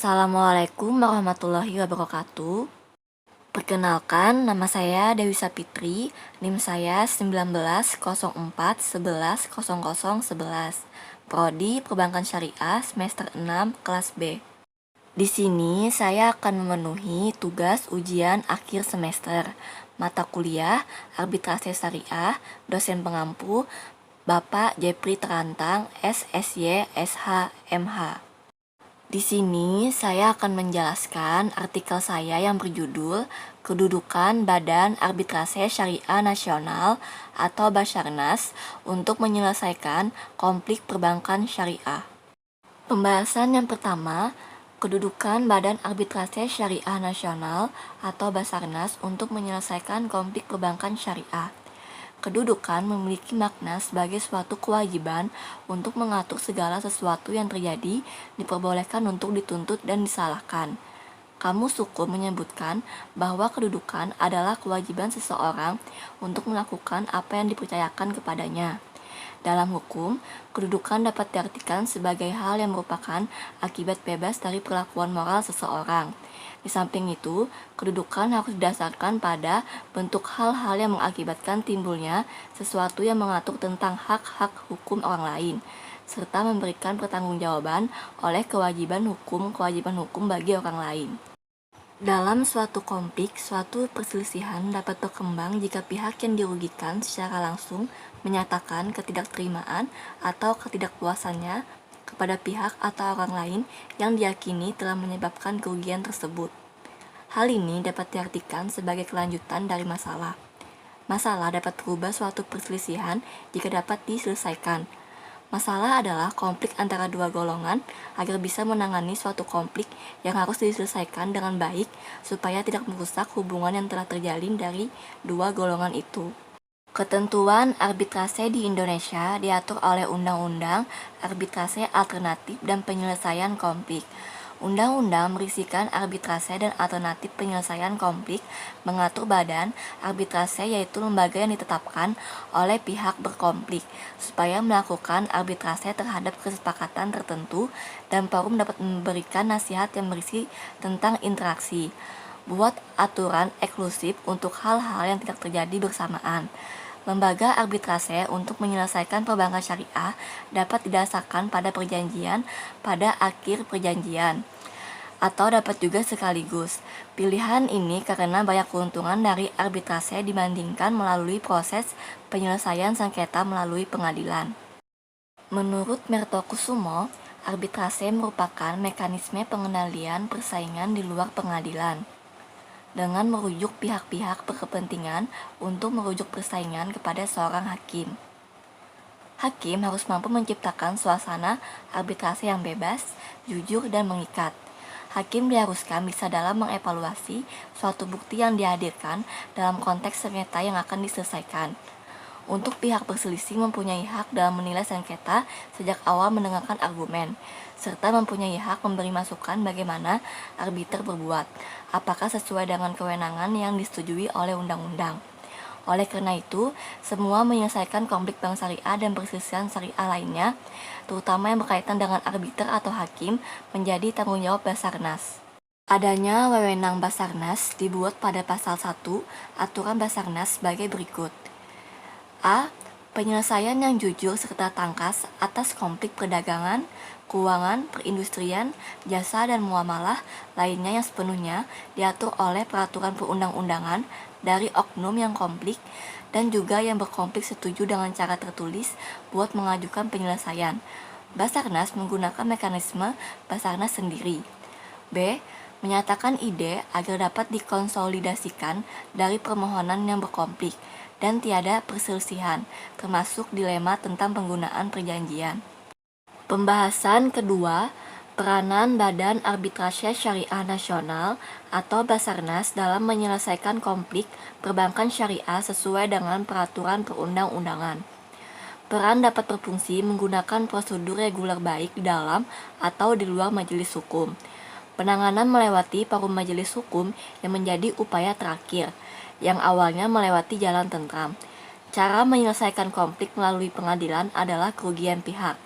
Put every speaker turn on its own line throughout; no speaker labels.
Assalamualaikum warahmatullahi wabarakatuh. Perkenalkan, nama saya Dewi Sapitri, NIM saya 1904110011, Prodi Perbankan Syariah semester 6 kelas B. Di sini saya akan memenuhi tugas ujian akhir semester. Mata kuliah Arbitrase Syariah, dosen pengampu Bapak Jepri Terantang, SSY, SH, MH. Di sini saya akan menjelaskan artikel saya yang berjudul Kedudukan Badan Arbitrase Syariah Nasional atau Basarnas untuk menyelesaikan konflik perbankan syariah. Pembahasan yang pertama, kedudukan Badan Arbitrase Syariah Nasional atau Basarnas untuk menyelesaikan konflik perbankan syariah. Kedudukan memiliki makna sebagai suatu kewajiban untuk mengatur segala sesuatu yang terjadi, diperbolehkan untuk dituntut dan disalahkan. Kamus Hukum menyebutkan bahwa kedudukan adalah kewajiban seseorang untuk melakukan apa yang dipercayakan kepadanya. Dalam hukum, kedudukan dapat diartikan sebagai hal yang merupakan akibat bebas dari perlakuan moral seseorang. Di samping itu, kedudukan harus didasarkan pada bentuk hal-hal yang mengakibatkan timbulnya sesuatu yang mengatur tentang hak-hak hukum orang lain, serta memberikan pertanggungjawaban oleh kewajiban hukum bagi orang lain. Dalam suatu konflik, suatu perselisihan dapat berkembang jika pihak yang dirugikan secara langsung menyatakan ketidakterimaan atau ketidakpuasannya kepada pihak atau orang lain yang diyakini telah menyebabkan kerugian tersebut. Hal ini dapat diartikan sebagai kelanjutan dari masalah. Masalah dapat berubah suatu perselisihan jika dapat diselesaikan. Masalah adalah konflik antara dua golongan agar bisa menangani suatu konflik yang harus diselesaikan dengan baik supaya tidak merusak hubungan yang telah terjalin dari dua golongan itu. Ketentuan arbitrase di Indonesia diatur oleh Undang-Undang Arbitrase Alternatif dan Penyelesaian Konflik. Undang-undang berisikan arbitrase dan alternatif penyelesaian konflik, mengatur badan arbitrase yaitu lembaga yang ditetapkan oleh pihak berkonflik supaya melakukan arbitrase terhadap kesepakatan tertentu, dan forum dapat memberikan nasihat yang berisi tentang interaksi. Buat aturan eksklusif untuk hal-hal yang tidak terjadi bersamaan. Lembaga arbitrase untuk menyelesaikan perbankan syariah dapat didasarkan pada perjanjian pada akhir perjanjian, atau dapat juga sekaligus. Pilihan ini karena banyak keuntungan dari arbitrase dibandingkan melalui proses penyelesaian sengketa melalui pengadilan. Menurut Mertokusumo, arbitrase merupakan mekanisme pengendalian persaingan di luar pengadilan dengan merujuk pihak-pihak berkepentingan untuk merujuk persaingan kepada seorang hakim. Hakim harus mampu menciptakan suasana arbitrase yang bebas, jujur, dan mengikat. Hakim diharuskan bisa dalam mengevaluasi suatu bukti yang dihadirkan dalam konteks sengketa yang akan diselesaikan. Untuk pihak berselisih mempunyai hak dalam menilai sengketa sejak awal mendengarkan argumen, serta mempunyai hak memberi masukan bagaimana arbiter berbuat, apakah sesuai dengan kewenangan yang disetujui oleh undang-undang. Oleh karena itu, semua menyelesaikan konflik bank syariah dan perselisihan syariah lainnya, terutama yang berkaitan dengan arbiter atau hakim, menjadi tanggung jawab Basarnas. Adanya wewenang Basarnas dibuat pada pasal 1 Aturan Basarnas sebagai berikut. A. Penyelesaian yang jujur serta tangkas atas konflik perdagangan, keuangan, perindustrian, jasa, dan muamalah lainnya yang sepenuhnya diatur oleh peraturan perundang-undangan dari oknum yang konflik dan juga yang berkonflik setuju dengan cara tertulis buat mengajukan penyelesaian. Basarnas menggunakan mekanisme Basarnas sendiri. B. Menyatakan ide agar dapat dikonsolidasikan dari permohonan yang berkonflik dan tiada perselisihan, termasuk dilema tentang penggunaan perjanjian. Pembahasan kedua, peranan Badan Arbitrase Syariah Nasional atau Basarnas dalam menyelesaikan konflik perbankan syariah sesuai dengan peraturan perundang-undangan. Peran dapat berfungsi menggunakan prosedur reguler baik di dalam atau di luar majelis hukum. Penanganan melewati forum majelis hukum yang menjadi upaya terakhir, yang awalnya melewati jalan tentram. Cara menyelesaikan konflik melalui pengadilan adalah kerugian pihak,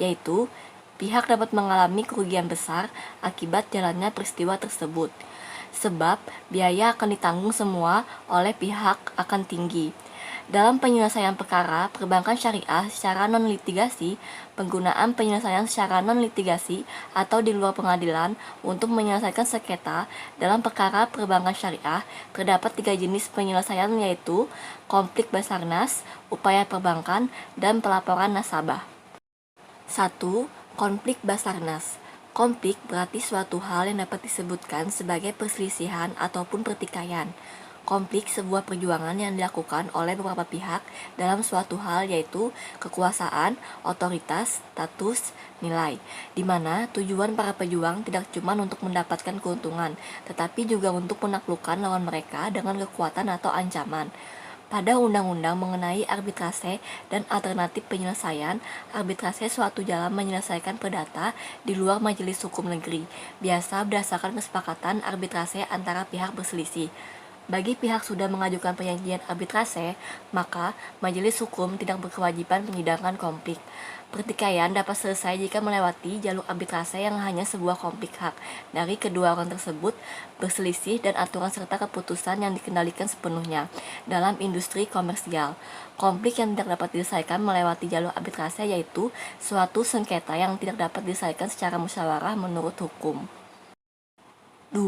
yaitu pihak dapat mengalami kerugian besar akibat jalannya peristiwa tersebut. Sebab biaya akan ditanggung semua oleh pihak akan tinggi. Dalam penyelesaian perkara perbankan syariah secara non-litigasi, penggunaan penyelesaian secara non-litigasi atau di luar pengadilan untuk menyelesaikan sengketa dalam perkara perbankan syariah terdapat 3 jenis penyelesaian yaitu konflik basarnas, upaya perbankan, dan pelaporan nasabah. 1. Konflik basarnas. Konflik berarti suatu hal yang dapat disebutkan sebagai perselisihan ataupun pertikaian. Konflik sebuah perjuangan yang dilakukan oleh beberapa pihak dalam suatu hal yaitu kekuasaan, otoritas, status, nilai, di mana tujuan para pejuang tidak cuma untuk mendapatkan keuntungan, tetapi juga untuk menaklukkan lawan mereka dengan kekuatan atau ancaman. Pada undang-undang mengenai arbitrase dan alternatif penyelesaian, arbitrase suatu jalan menyelesaikan perdata di luar majelis hukum negeri, biasa berdasarkan kesepakatan arbitrase antara pihak berselisih. Bagi pihak sudah mengajukan perjanjian arbitrase, maka majelis hukum tidak berkewajiban menyidangkan konflik. Pertikaian dapat selesai jika melewati jalur arbitrase yang hanya sebuah konflik hak dari kedua orang tersebut berselisih dan aturan serta keputusan yang dikendalikan sepenuhnya dalam industri komersial. Konflik yang tidak dapat diselesaikan melewati jalur arbitrase yaitu suatu sengketa yang tidak dapat diselesaikan secara musyawarah menurut hukum. 2.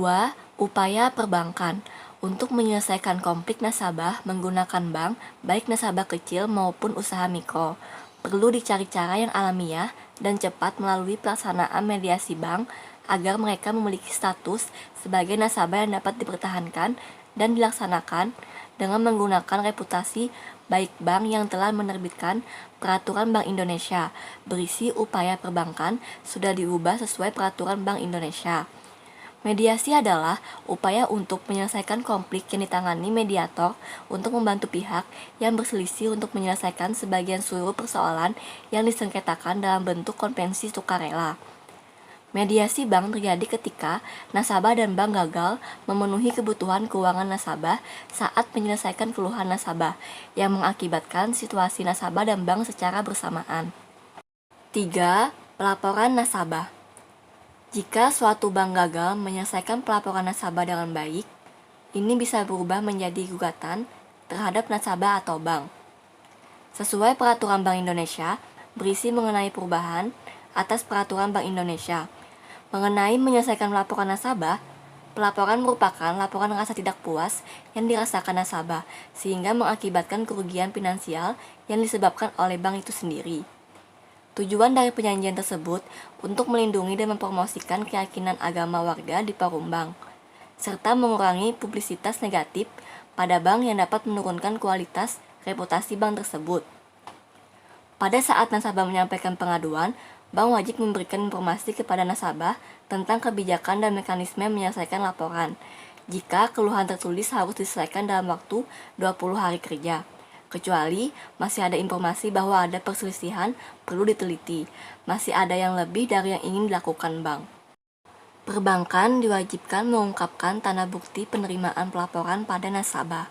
Upaya perbankan. Untuk menyelesaikan konflik nasabah menggunakan bank, baik nasabah kecil maupun usaha mikro, perlu dicari cara yang alamiah dan cepat melalui pelaksanaan mediasi bank agar mereka memiliki status sebagai nasabah yang dapat dipertahankan dan dilaksanakan dengan menggunakan reputasi baik bank yang telah menerbitkan Peraturan Bank Indonesia berisi upaya perbankan sudah diubah sesuai Peraturan Bank Indonesia. Mediasi adalah upaya untuk menyelesaikan konflik yang ditangani mediator untuk membantu pihak yang berselisih untuk menyelesaikan sebagian seluruh persoalan yang disengketakan dalam bentuk konvensi sukarela. Mediasi bank terjadi ketika nasabah dan bank gagal memenuhi kebutuhan keuangan nasabah saat menyelesaikan keluhan nasabah yang mengakibatkan situasi nasabah dan bank secara bersamaan. 3. Pelaporan nasabah. Jika suatu bank gagal menyelesaikan pelaporan nasabah dengan baik, ini bisa berubah menjadi gugatan terhadap nasabah atau bank. Sesuai Peraturan Bank Indonesia, berisi mengenai perubahan atas Peraturan Bank Indonesia. Mengenai menyelesaikan laporan nasabah, pelaporan merupakan laporan rasa tidak puas yang dirasakan nasabah, sehingga mengakibatkan kerugian finansial yang disebabkan oleh bank itu sendiri. Tujuan dari perjanjian tersebut untuk melindungi dan mempromosikan keyakinan agama warga di forum bank, serta mengurangi publisitas negatif pada bank yang dapat menurunkan kualitas reputasi bank tersebut. Pada saat nasabah menyampaikan pengaduan, bank wajib memberikan informasi kepada nasabah tentang kebijakan dan mekanisme menyelesaikan laporan. Jika keluhan tertulis harus diselesaikan dalam waktu 20 hari kerja. Kecuali masih ada informasi bahwa ada perselisihan, perlu diteliti. Masih ada yang lebih dari yang ingin dilakukan bank. Perbankan diwajibkan mengungkapkan tanda bukti penerimaan pelaporan pada nasabah.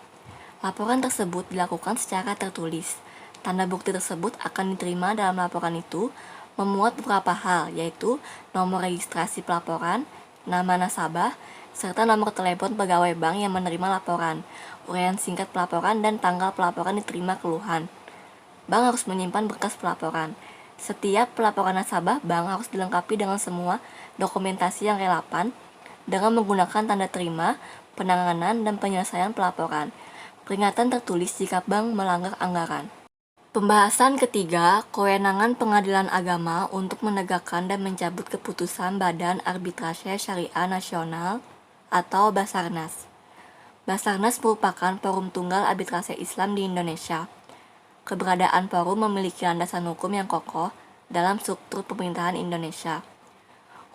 Laporan tersebut dilakukan secara tertulis. Tanda bukti tersebut akan diterima dalam laporan itu memuat beberapa hal, yaitu nomor registrasi pelaporan, nama nasabah, serta nomor telepon pegawai bank yang menerima laporan, uraian singkat pelaporan, dan tanggal pelaporan diterima keluhan. Bank harus menyimpan berkas pelaporan. Setiap pelaporan nasabah, bank harus dilengkapi dengan semua dokumentasi yang relevan dengan menggunakan tanda terima, penanganan, dan penyelesaian pelaporan. Peringatan tertulis jika bank melanggar anggaran. Pembahasan ketiga, kewenangan pengadilan agama untuk menegakkan dan mencabut keputusan Badan Arbitrase Syariah Nasional atau Basarnas. Basarnas merupakan forum tunggal arbitrase Islam di Indonesia. Keberadaan forum memiliki landasan hukum yang kokoh dalam struktur pemerintahan Indonesia.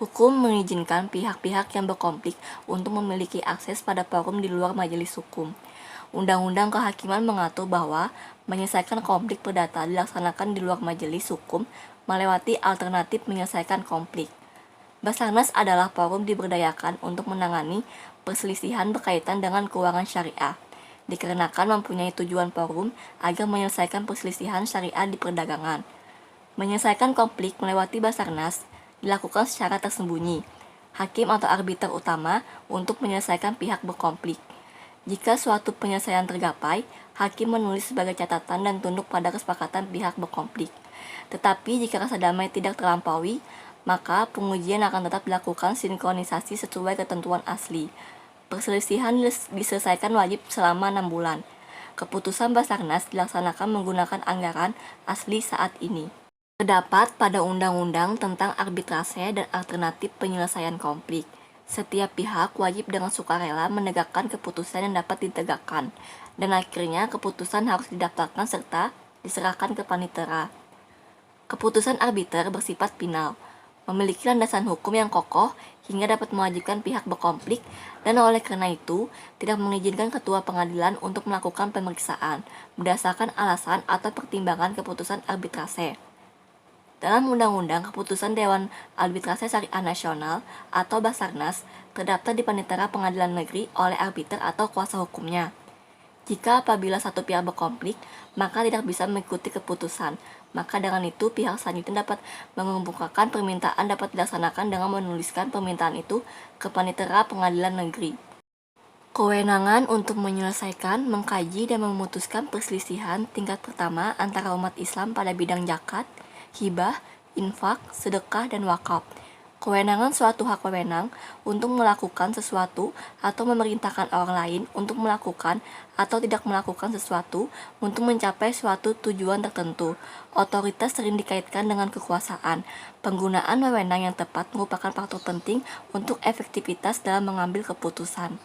Hukum mengizinkan pihak-pihak yang berkonflik untuk memiliki akses pada forum di luar majelis hukum. Undang-undang kehakiman mengatur bahwa menyelesaikan konflik perdata dilaksanakan di luar majelis hukum melewati alternatif menyelesaikan konflik. Basarnas adalah forum diberdayakan untuk menangani perselisihan berkaitan dengan keuangan syariah, dikarenakan mempunyai tujuan forum agar menyelesaikan perselisihan syariah di perdagangan. Menyelesaikan konflik melewati Basarnas dilakukan secara tersembunyi. Hakim atau arbiter utama untuk menyelesaikan pihak berkonflik. Jika suatu penyelesaian tergapai, hakim menulis sebagai catatan dan tunduk pada kesepakatan pihak berkonflik. Tetapi jika rasa damai tidak terlampaui, maka pengujian akan tetap dilakukan sinkronisasi sesuai ketentuan asli. Perselisihan diselesaikan wajib selama 6 bulan. Keputusan Basarnas dilaksanakan menggunakan anggaran asli saat ini. Terdapat pada Undang-Undang tentang Arbitrase dan Alternatif Penyelesaian Konflik. Setiap pihak wajib dengan sukarela menegakkan keputusan yang dapat ditegakkan, dan akhirnya keputusan harus didaftarkan serta diserahkan ke panitera. Keputusan arbiter bersifat final, memiliki landasan hukum yang kokoh hingga dapat mewajibkan pihak berkonflik, dan oleh karena itu tidak mengizinkan ketua pengadilan untuk melakukan pemeriksaan berdasarkan alasan atau pertimbangan keputusan arbitrase. Dalam Undang-Undang, keputusan Dewan Arbitrase Syariah Nasional atau Basarnas terdaftar di Panitera Pengadilan Negeri oleh arbiter atau kuasa hukumnya. Jika apabila satu pihak berkonflik, maka tidak bisa mengikuti keputusan. Maka dengan itu pihak selanjutnya dapat mengemukakan permintaan dapat dilaksanakan dengan menuliskan permintaan itu ke Panitera Pengadilan Negeri. Kewenangan untuk menyelesaikan, mengkaji, dan memutuskan perselisihan tingkat pertama antara umat Islam pada bidang zakat, hibah, infak, sedekah, dan wakaf. Kewenangan suatu hak wewenang untuk melakukan sesuatu atau memerintahkan orang lain untuk melakukan atau tidak melakukan sesuatu untuk mencapai suatu tujuan tertentu. Otoritas sering dikaitkan dengan kekuasaan. Penggunaan wewenang yang tepat merupakan faktor penting untuk efektivitas dalam mengambil keputusan.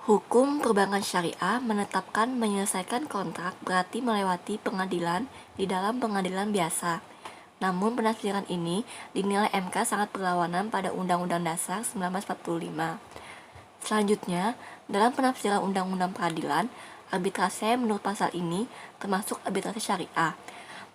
Hukum perbankan syariah menetapkan menyelesaikan kontrak berarti melewati pengadilan di dalam pengadilan biasa. Namun penafsiran ini dinilai MK sangat berlawanan pada Undang-Undang Dasar 1945. Selanjutnya, dalam penafsiran Undang-Undang Peradilan, arbitrase menurut pasal ini termasuk arbitrase syariah.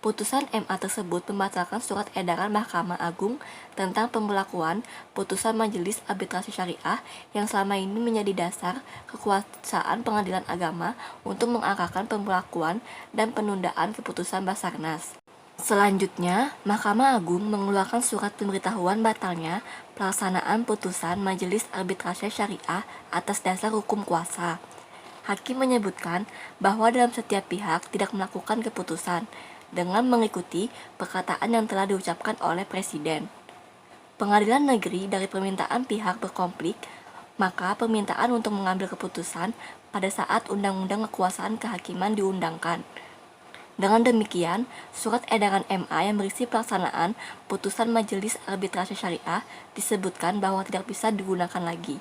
Putusan MA tersebut membatalkan surat edaran Mahkamah Agung tentang pemberlakuan putusan Majelis Arbitrase Syariah yang selama ini menjadi dasar kekuasaan pengadilan agama untuk mengarahkan pemberlakuan dan penundaan keputusan Basarnas. Selanjutnya, Mahkamah Agung mengeluarkan surat pemberitahuan batalnya pelaksanaan putusan Majelis Arbitrase Syariah atas dasar hukum kuasa. Hakim menyebutkan bahwa dalam setiap pihak tidak melakukan keputusan dengan mengikuti perkataan yang telah diucapkan oleh Presiden. Pengadilan negeri dari permintaan pihak berkonflik, maka permintaan untuk mengambil keputusan pada saat Undang-Undang Kekuasaan Kehakiman diundangkan. Dengan demikian, surat edaran MA yang berisi pelaksanaan putusan Majelis Arbitrase Syariah disebutkan bahwa tidak bisa digunakan lagi.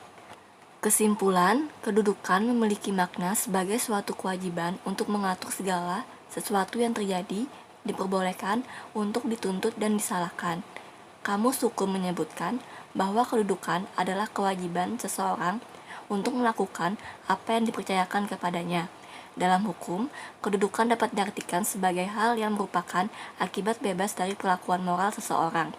Kesimpulan, kedudukan memiliki makna sebagai suatu kewajiban untuk mengatur segala sesuatu yang terjadi, diperbolehkan untuk dituntut dan disalahkan. Kamus Hukum menyebutkan bahwa kedudukan adalah kewajiban seseorang untuk melakukan apa yang dipercayakan kepadanya. Dalam hukum, kedudukan dapat diartikan sebagai hal yang merupakan akibat bebas dari perlakuan moral seseorang.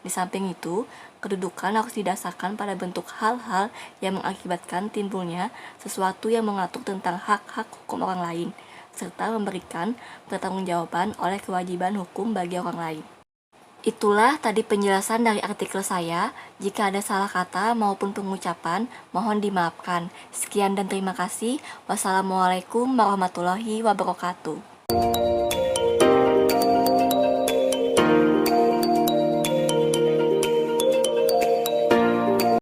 Di samping itu, kedudukan harus didasarkan pada bentuk hal-hal yang mengakibatkan timbulnya sesuatu yang mengatur tentang hak-hak hukum orang lain, serta memberikan pertanggungjawaban oleh kewajiban hukum bagi orang lain. Itulah tadi penjelasan dari artikel saya. Jika ada salah kata maupun pengucapan, mohon dimaafkan. Sekian dan terima kasih. Wassalamualaikum warahmatullahi wabarakatuh.